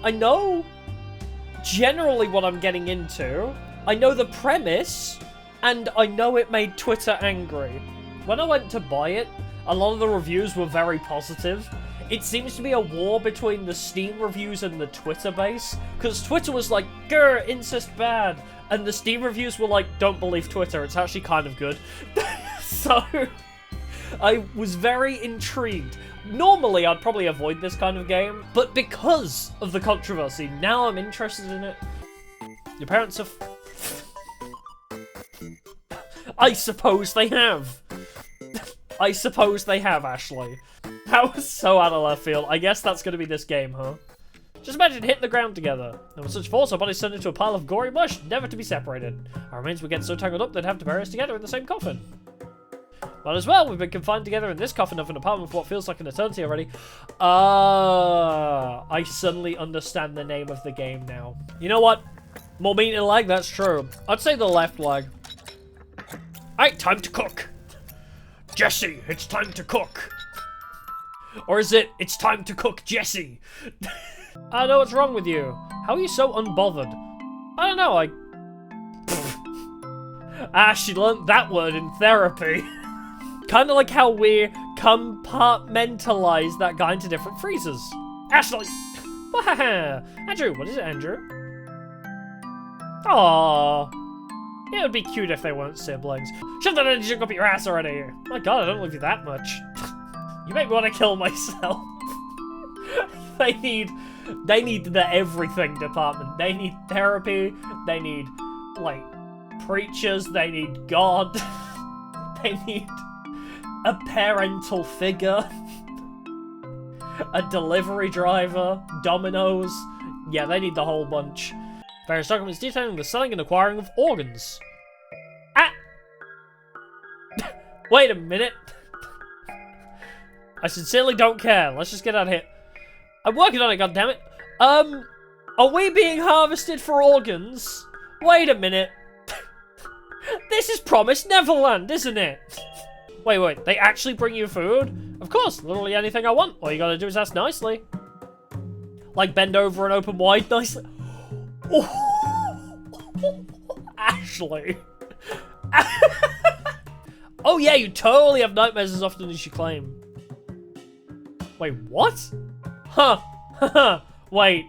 I know generally what I'm getting into. I know the premise, and I know it made Twitter angry. When I went to buy it, a lot of the reviews were very positive. It seems to be a war between the Steam reviews and the Twitter base, because Twitter was like, grr, incest bad, and the Steam reviews were like, don't believe Twitter, it's actually kind of good. So, I was very intrigued. Normally, I'd probably avoid this kind of game, but because of the controversy, now I'm interested in it. Your parents have... I suppose they have. I suppose they have, Ashley. That was so out of left field. I guess that's going to be this game, huh? Just imagine hitting the ground together. And with such force, our bodies turned into a pile of gory mush, never to be separated. Our remains would get so tangled up they'd have to bury us together in the same coffin. Might as well, we've been confined together in this coffin of an apartment for what feels like an eternity already. I suddenly understand the name of the game now. You know what? More meat in leg, that's true. I'd say the left leg. Alright, time to cook. Jesse, it's time to cook. Or is it, it's time to cook Jesse? I know what's wrong with you. How are you so unbothered? I don't know, she learnt that word in therapy. Kind of like how we compartmentalize that guy into different freezers. Ashley! Andrew, what is it, Andrew? Aww. It would be cute if they weren't siblings. Shove that energy up your ass already. My god, I don't love you that much. You make me want to kill myself. They need the everything department. They need therapy. They need, like, preachers. They need God. They need a parental figure. A delivery driver. Dominoes. Yeah, they need the whole bunch. Various documents detailing the selling and acquiring of organs. Wait a minute. I sincerely don't care. Let's just get out of here. I'm working on it, goddammit. Are we being harvested for organs? Wait a minute. This is Promised Neverland, isn't it? Wait, they actually bring you food? Of course, literally anything I want. All you gotta do is ask nicely. Like bend over and open wide nicely. Oh. Ashley. Oh yeah, you totally have nightmares as often as you claim. Wait, what? Huh. Wait.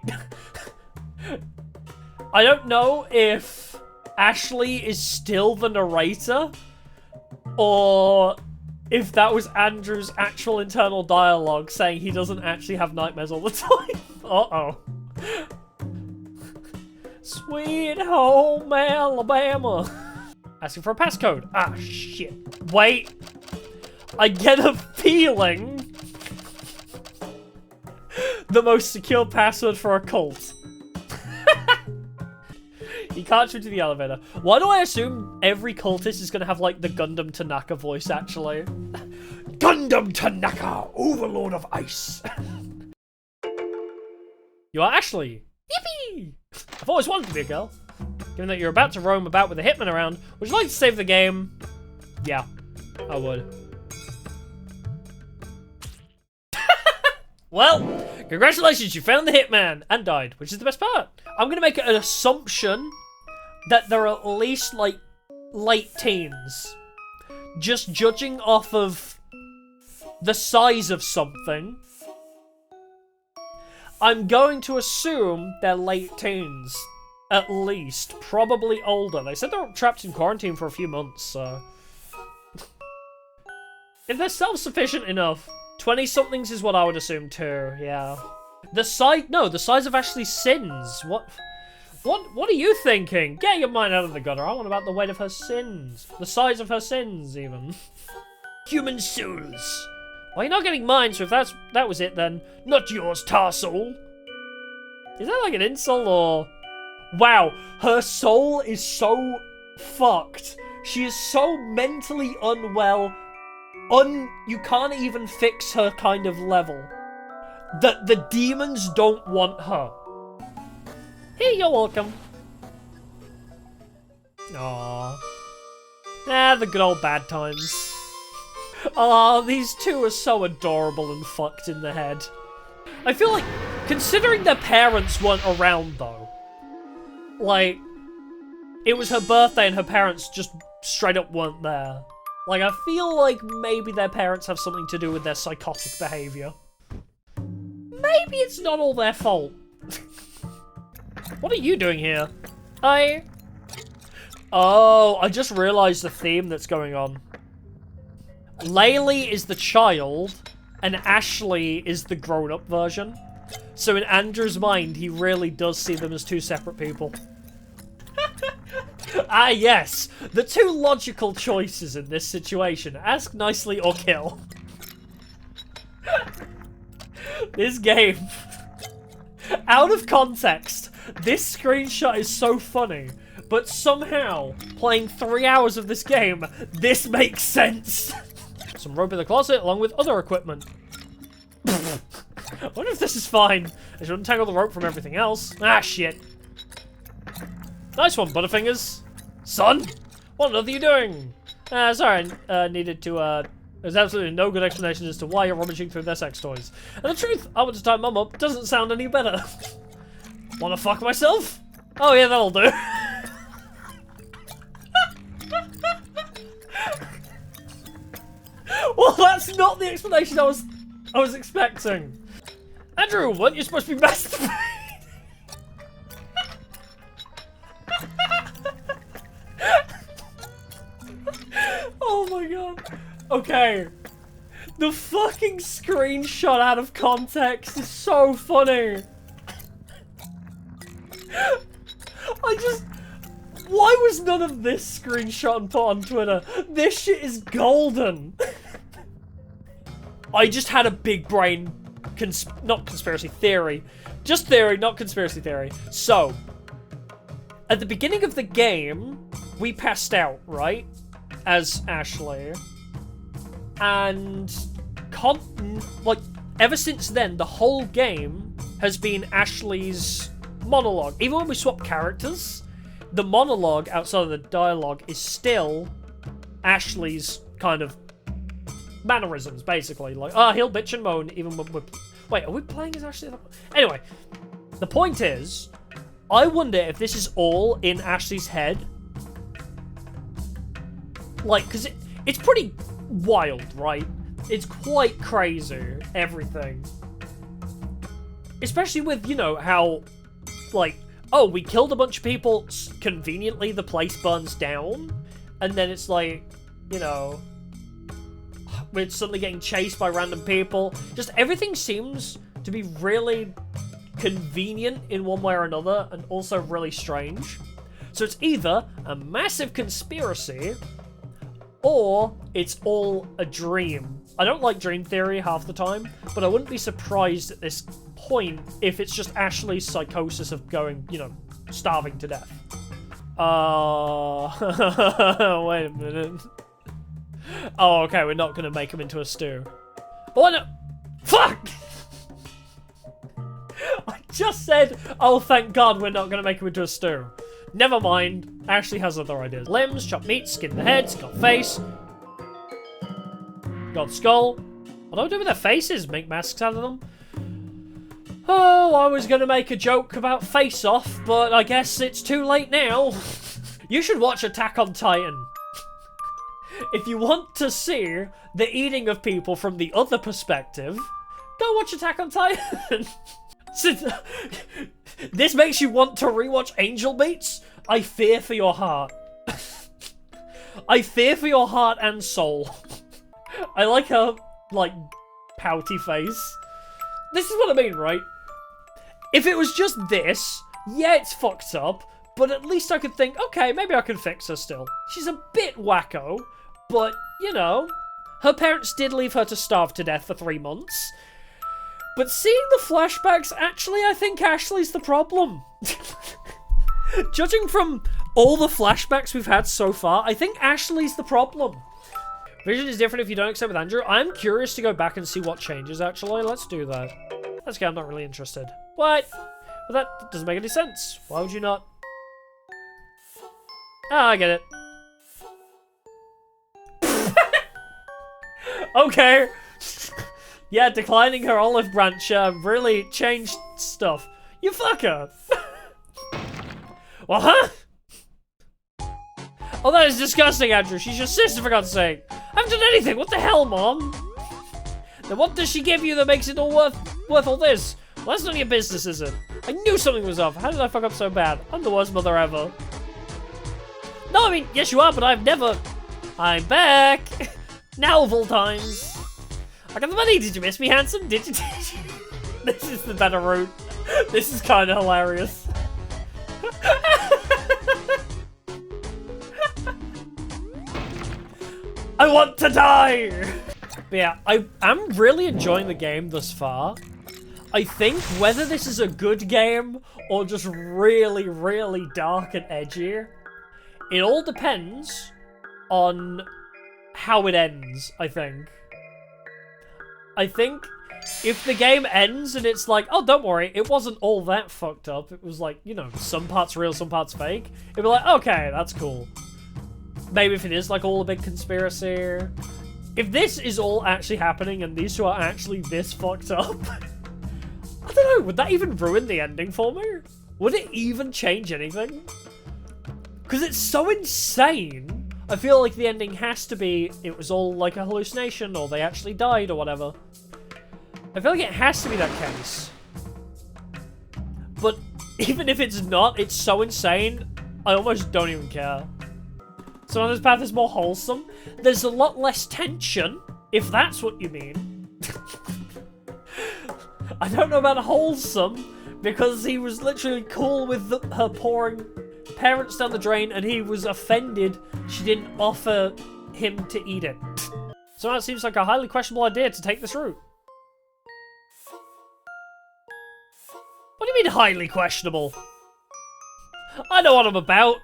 I don't know if Ashley is still the narrator, or if that was Andrew's actual internal dialogue saying he doesn't actually have nightmares all the time. Uh-oh. Sweet home Alabama. Asking for a passcode. Ah, shit. Wait. I get a feeling the most secure password for a cult. You can't shoot to the elevator. Why do I assume every cultist is going to have, like, the Gundam Tanaka voice, actually? Gundam Tanaka, Overlord of Ice. You are Ashley. Yippee! I've always wanted to be a girl. Given that you're about to roam about with a hitman around, would you like to save the game? Yeah, I would. Well, congratulations, you found the hitman and died, which is the best part. I'm gonna make an assumption that they're at least, like, late teens. Just judging off of the size of something, I'm going to assume they're late teens. At least. Probably older. They said they're trapped in quarantine for a few months, so... If they're self-sufficient enough, 20-somethings is what I would assume too, yeah. The size of Ashley's sins. What are you thinking? Get your mind out of the gutter. I want about the weight of her sins. The size of her sins, even. Human souls. Well, you're not getting mine, so if that was it, then not yours, Tarsal. Is that like an insult, or... Wow, her soul is so fucked. She is so mentally unwell. You can't even fix her kind of level. That the demons don't want her. Hey, you're welcome. Aww. The good old bad times. Aw, these two are so adorable and fucked in the head. I feel like, considering their parents weren't around though, like, it was her birthday and her parents just straight up weren't there. Like, I feel like maybe their parents have something to do with their psychotic behavior. Maybe it's not all their fault. What are you doing here? Oh, I just realized the theme that's going on. Laylee is the child, and Ashley is the grown-up version. So in Andrew's mind, he really does see them as two separate people. Ah, yes. The two logical choices in this situation. Ask nicely or kill. This game. Out of context, this screenshot is so funny, but somehow, playing 3 hours of this game, this makes sense. Some rope in the closet along with other equipment. I wonder if this is fine. I should untangle the rope from everything else. Ah, shit. Nice one, Butterfingers. Son, what on earth are you doing? Sorry, I needed to, there's absolutely no good explanation as to why you're rummaging through their sex toys. And the truth, I want to tie Mum up, doesn't sound any better. Wanna fuck myself? Oh yeah, that'll do. Well, that's not the explanation I was expecting. Andrew, weren't you supposed to be masturbating? Oh my god. Okay. The fucking screenshot out of context is so funny. Why was none of this screenshot and put on Twitter? This shit is golden. I just had a big brain not conspiracy theory. Just theory, not conspiracy theory. So, at the beginning of the game, we passed out, right? As Ashley. And, like, ever since then, the whole game has been Ashley's monologue. Even when we swap characters, the monologue outside of the dialogue is still Ashley's kind of mannerisms, basically. Like, he'll bitch and moan even when we're... Wait, are we playing as Ashley? Anyway, the point is, I wonder if this is all in Ashley's head. Like, because it's pretty wild, right? It's quite crazy, everything. Especially with, you know, how, like, oh, we killed a bunch of people, conveniently the place burns down, and then it's like, you know, we're suddenly getting chased by random people. Just everything seems to be really convenient in one way or another, and also really strange. So it's either a massive conspiracy, or it's all a dream. I don't like dream theory half the time, but I wouldn't be surprised at this point if it's just Ashley's psychosis of going, you know, starving to death. Wait a minute. Oh, okay, we're not gonna make him into a stew. Oh, no! Fuck! I just said, oh, thank God we're not gonna make him into a stew. Never mind, Ashley has other ideas. Limbs, chopped meat, skin the heads, got face. Got skull. What do I do with their faces? Make masks out of them? Oh, I was gonna make a joke about Face Off, but I guess it's too late now. You should watch Attack on Titan. If you want to see the eating of people from the other perspective, go watch Attack on Titan. This makes you want to rewatch Angel Beats? I fear for your heart. I fear for your heart and soul. I like her, like, pouty face. This is what I mean, right? If it was just this, yeah, it's fucked up, but at least I could think, okay, maybe I can fix her still. She's a bit wacko, but, you know, her parents did leave her to starve to death for 3 months. But seeing the flashbacks, actually, I think Ashley's the problem. Judging from all the flashbacks we've had so far, I think Ashley's the problem. Vision is different if you don't accept with Andrew. I'm curious to go back and see what changes, actually. Let's do that. Let's go, I'm not really interested. What? Well, that doesn't make any sense. Why would you not? Ah, I get it. Okay. Yeah, declining her olive branch really changed stuff. You fucker! Well, huh? Oh, that is disgusting, Andrew. She's your sister, for God's sake. I haven't done anything. What the hell, Mom? Then what does she give you that makes it all worth all this? Well, that's none of your business, is it? I knew something was off. How did I fuck up so bad? I'm the worst mother ever. No, I mean, yes you are, but I've never... I'm back! Now of all times. I got the money. Did you miss me, handsome? Did you? This is the better route. This is kind of hilarious. I want to die! But yeah, I'm really enjoying the game thus far. I think whether this is a good game or just really, really dark and edgy, it all depends on how it ends, I think. I think if the game ends and it's like, oh, don't worry, it wasn't all that fucked up. It was like, you know, some parts real, some parts fake. It'd be like, okay, that's cool. Maybe if it is like all a big conspiracy. If this is all actually happening and these two are actually this fucked up, I don't know, would that even ruin the ending for me? Would it even change anything? Because it's so insane. I feel like the ending has to be, it was all like a hallucination, or they actually died, or whatever. I feel like it has to be that case. But even if it's not, it's so insane, I almost don't even care. So on this path is more wholesome. There's a lot less tension, if that's what you mean. I don't know about wholesome, because he was literally cool with her pouring parents down the drain, and he was offended she didn't offer him to eat it. So now it seems like a highly questionable idea to take this route. What do you mean highly questionable? I know what I'm about.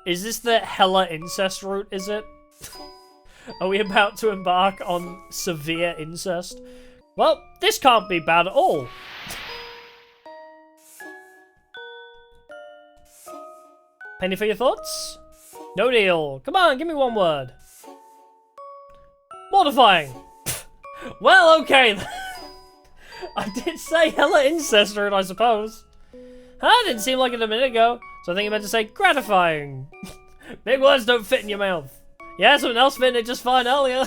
Is this the hella incest route, is it? Are we about to embark on severe incest? Well, this can't be bad at all. Penny for your thoughts? No deal. Come on, give me one word. Mortifying. Well, okay. I did say hella incest route, I suppose. Huh? Didn't seem like it a minute ago. So I think I meant to say gratifying. Big words don't fit in your mouth. Yeah, something else fit in it just fine earlier.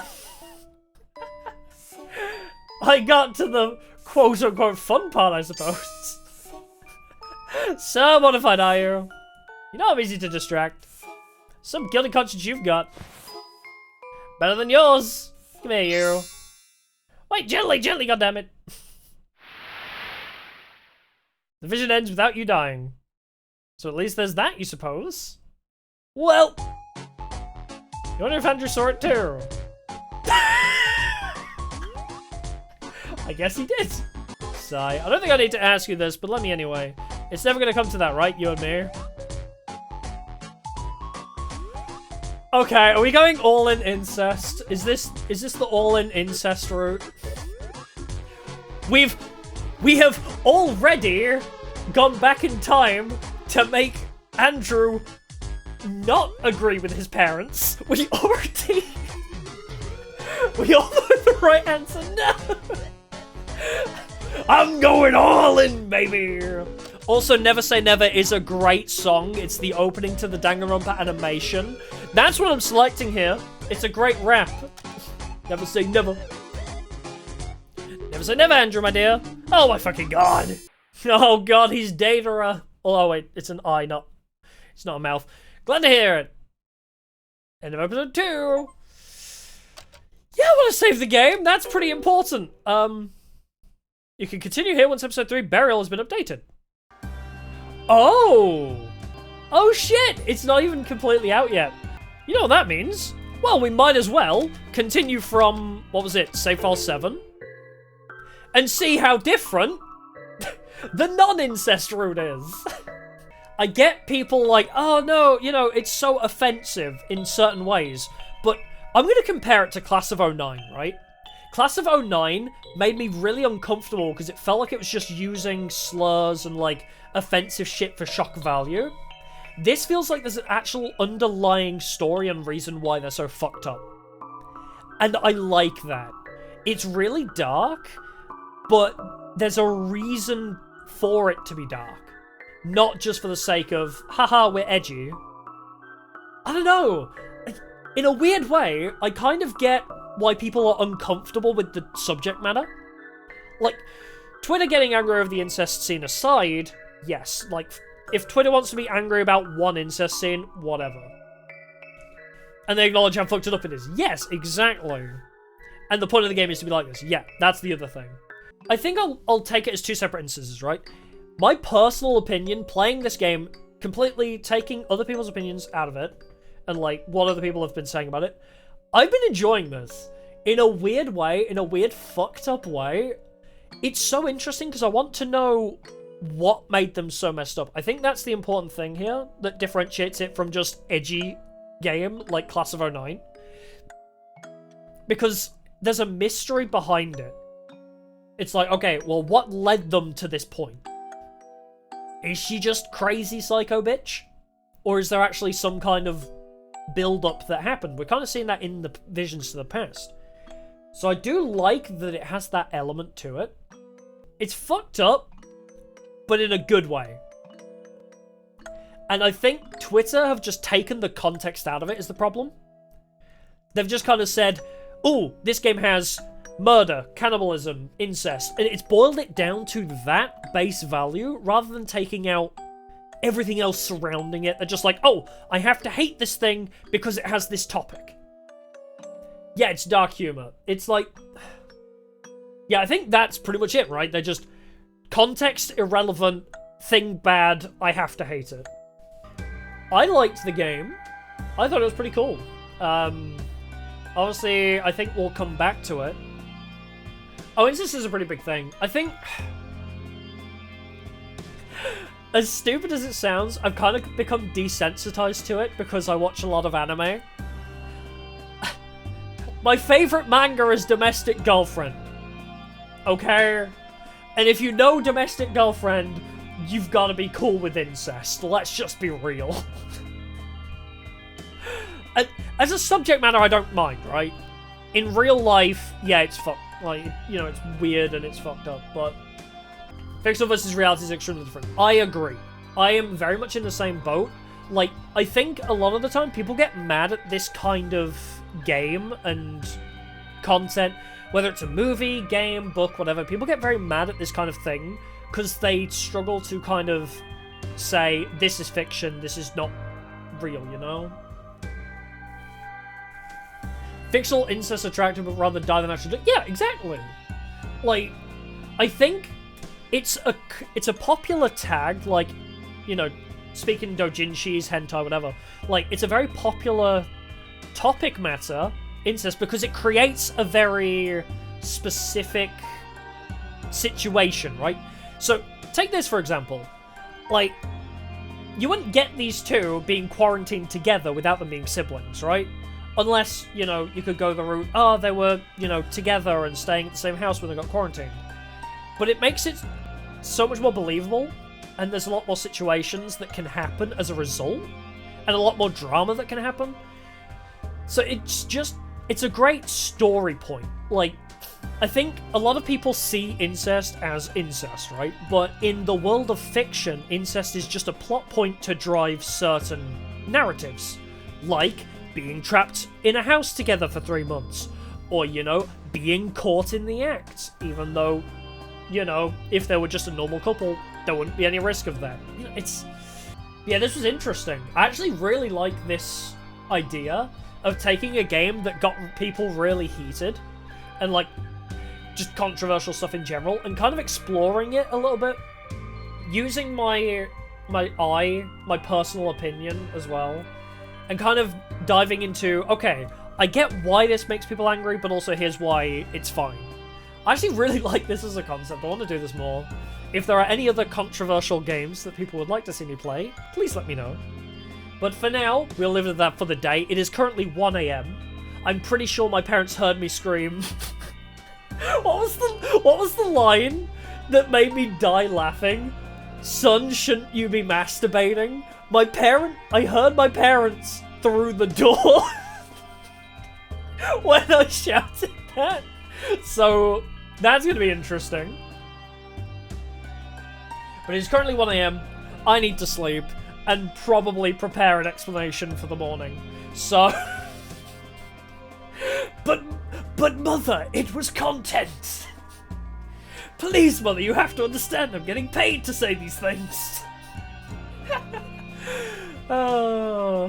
I got to the quote-unquote fun part, I suppose. So modified, are you? You know I'm easy to distract. Some guilty conscience you've got. Better than yours. Come here, you. Wait, gently, gently, goddammit. The vision ends without you dying. So at least there's that, you suppose. Well, you wonder if Andrew saw it too. I guess he did. Sigh. I don't think I need to ask you this, but let me anyway. It's never gonna come to that, right, you and me? Okay, are we going all-in incest? Is this the all-in incest route? We have already gone back in time to make Andrew not agree with his parents. We all know the right answer now. I'm going all in, baby. Also, Never Say Never is a great song. It's the opening to the Danganronpa animation. That's what I'm selecting here. It's a great rap. Never say never. Never say never, Andrew, my dear. Oh my fucking god. Oh god, he's Datara. Oh wait, it's an eye, it's not a mouth. Glad to hear it. End of episode 2. Yeah, I want to save the game. That's pretty important. You can continue here once episode 3 Burial has been updated. Oh! Oh shit! It's not even completely out yet. You know what that means? Well, we might as well continue from, what was it, save file 7? And see how different the non-incest route is. I get people like, oh no, you know, it's so offensive in certain ways, but I'm going to compare it to Class of '09, right? Class of '09 made me really uncomfortable because it felt like it was just using slurs and like offensive shit for shock value. This feels like there's an actual underlying story and reason why they're so fucked up. And I like that. It's really dark, but there's a reason for it to be dark. Not just for the sake of, haha, we're edgy. I don't know. In a weird way, I kind of get why people are uncomfortable with the subject matter. Like, Twitter getting angry over the incest scene aside, yes. Like, if Twitter wants to be angry about one incest scene, whatever. And they acknowledge how fucked it up it is. Yes, exactly. And the point of the game is to be like this. Yeah, that's the other thing. I think I'll take it as two separate instances, right? My personal opinion, playing this game, completely taking other people's opinions out of it, and like what other people have been saying about it, I've been enjoying this. In a weird way, in a weird fucked up way. It's so interesting because I want to know what made them so messed up. I think that's the important thing here that differentiates it from just edgy game like Class of '09. Because there's a mystery behind it. It's like, okay, well, what led them to this point? Is she just crazy psycho bitch? Or is there actually some kind of build-up that happened? We're kind of seeing that in the visions to the past. So I do like that it has that element to it. It's fucked up, but in a good way. And I think Twitter have just taken the context out of it is the problem. They've just kind of said, oh, this game has murder, cannibalism, incest. And it's boiled it down to that base value rather than taking out everything else surrounding it. They're just like, oh, I have to hate this thing because it has this topic. Yeah, it's dark humor. It's like... Yeah, I think that's pretty much it, right? They're just context irrelevant, thing bad, I have to hate it. I liked the game. I thought it was pretty cool. Obviously, I think we'll come back to it. Oh, incest is a pretty big thing. I think... As stupid as it sounds, I've kind of become desensitized to it because I watch a lot of anime. My favorite manga is Domestic Girlfriend. Okay? And if you know Domestic Girlfriend, you've got to be cool with incest. Let's just be real. As a subject matter, I don't mind, right? In real life, yeah, it's fucked. Like, you know, it's weird and it's fucked up, but... Fictional versus reality is extremely different. I agree. I am very much in the same boat. Like, I think a lot of the time people get mad at this kind of game and content, whether it's a movie, game, book, whatever. People get very mad at this kind of thing because they struggle to kind of say, this is fiction, this is not real, you know? Fictional incest attractive, but rather die than actually do. Yeah, exactly. Like, I think it's a popular tag, like, you know, speaking doujinshis, hentai, whatever. Like, it's a very popular topic matter, incest, because it creates a very specific situation, right? So, take this for example. Like, you wouldn't get these two being quarantined together without them being siblings, right? Unless, you know, you could go the route, oh, they were, you know, together and staying at the same house when they got quarantined. But it makes it so much more believable, and there's a lot more situations that can happen as a result, and a lot more drama that can happen. So it's a great story point. Like, I think a lot of people see incest as incest, right? But in the world of fiction, incest is just a plot point to drive certain narratives. Like being trapped in a house together for 3 months. Or, you know, being caught in the act. Even though, you know, if they were just a normal couple, there wouldn't be any risk of that. You know, yeah, this was interesting. I actually really like this idea of taking a game that got people really heated and, like, just controversial stuff in general and kind of exploring it a little bit. Using my personal opinion as well. And kind of diving into, okay, I get why this makes people angry, but also here's why it's fine. I actually really like this as a concept. I want to do this more. If there are any other controversial games that people would like to see me play, please let me know. But for now, we'll leave it at that for the day. It is currently 1 AM. I'm pretty sure my parents heard me scream. What was the line that made me die laughing? Son, shouldn't you be masturbating? I heard my parents through the door. when I shouted that. So that's gonna be interesting. But it's currently 1 AM. I need to sleep and probably prepare an explanation for the morning. So, but mother, it was content. Please, mother, you have to understand. I'm getting paid to say these things. Oh.